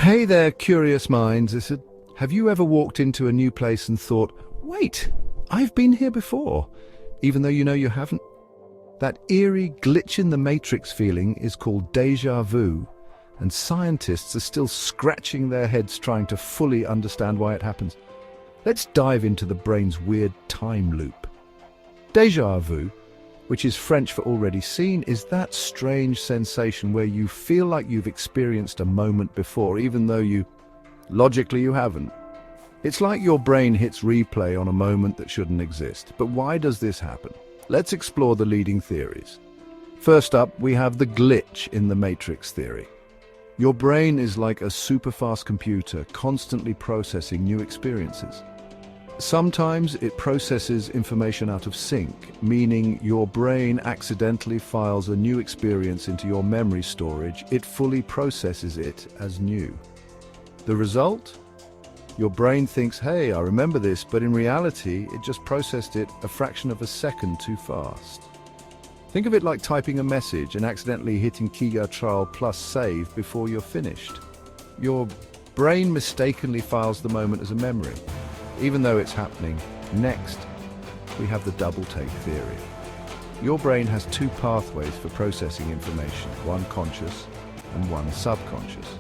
Hey there, curious minds. Have you ever walked into a new place and thought, wait, I've been here before, even though you know you haven't? That eerie glitch in the matrix feeling is called déjà vu, and scientists are still scratching their heads trying to fully understand why it happens. Let's dive into the brain's weird time loop. Déjà vu, which is French for already seen, is that strange sensation where you feel like you've experienced a moment before, even though logically you haven't. It's like your brain hits replay on a moment that shouldn't exist. But why does this happen? Let's explore the leading theories. First up, we have the glitch in the matrix theory. Your brain is like a super-fast computer, constantly processing new experiences. Sometimes it processes information out of sync, meaning your brain accidentally files a new experience into your memory storage. It fully processes it as new. The result? Your brain thinks, hey, I remember this, but in reality, it just processed it a fraction of a second too fast. Think of it like typing a message and accidentally hitting Ctrl plus save before you're finished. Your brain mistakenly files the moment as a memory, even though it's happening. Next, we have the double take theory. Your brain has two pathways for processing information, one conscious and one subconscious.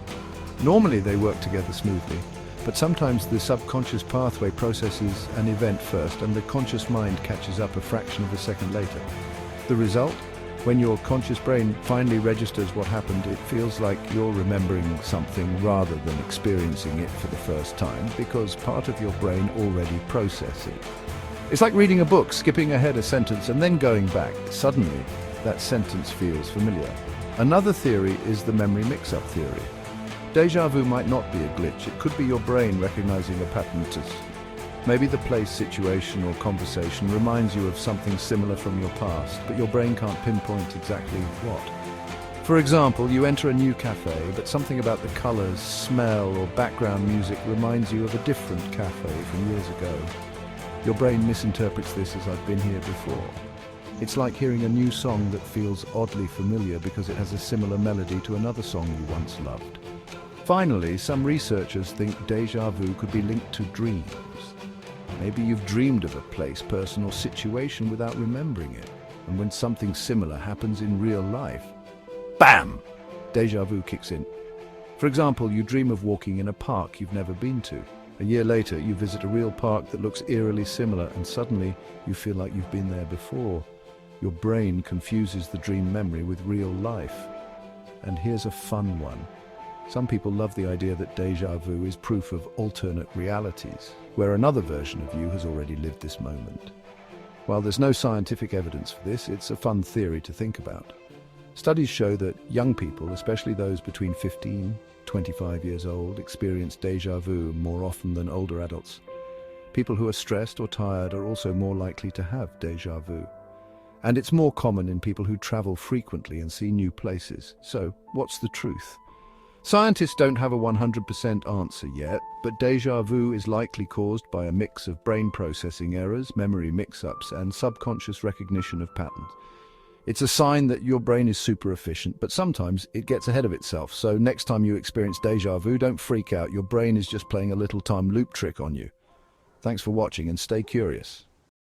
Normally they work together smoothly, but sometimes the subconscious pathway processes an event first and the conscious mind catches up a fraction of a second later. The result? When your conscious brain finally registers what happened, it feels like you're remembering something rather than experiencing it for the first time, because part of your brain already processed it. It's like reading a book, skipping ahead a sentence and then going back. Suddenly, that sentence feels familiar. Another theory is the memory mix-up theory. Déjà vu might not be a glitch. It could be your brain recognizing a pattern. Maybe the place, situation, or conversation reminds you of something similar from your past, but your brain can't pinpoint exactly what. For example, you enter a new cafe, but something about the colors, smell, or background music reminds you of a different cafe from years ago. Your brain misinterprets this as I've been here before. It's like hearing a new song that feels oddly familiar because it has a similar melody to another song you once loved. Finally, some researchers think déjà vu could be linked to dreams. Maybe you've dreamed of a place, person, or situation without remembering it. And when something similar happens in real life, bam! Déjà vu kicks in. For example, you dream of walking in a park you've never been to. A year later, you visit a real park that looks eerily similar, and suddenly you feel like you've been there before. Your brain confuses the dream memory with real life. And here's a fun one. Some people love the idea that déjà vu is proof of alternate realities, where another version of you has already lived this moment. While there's no scientific evidence for this, it's a fun theory to think about. Studies show that young people, especially those between 15 and 25 years old, experience déjà vu more often than older adults. People who are stressed or tired are also more likely to have déjà vu. And it's more common in people who travel frequently and see new places. So, what's the truth? Scientists don't have a 100% answer yet, but déjà vu is likely caused by a mix of brain processing errors, memory mix-ups, and subconscious recognition of patterns. It's a sign that your brain is super efficient, but sometimes it gets ahead of itself. So next time you experience déjà vu, don't freak out. Your brain is just playing a little time loop trick on you. Thanks for watching and stay curious.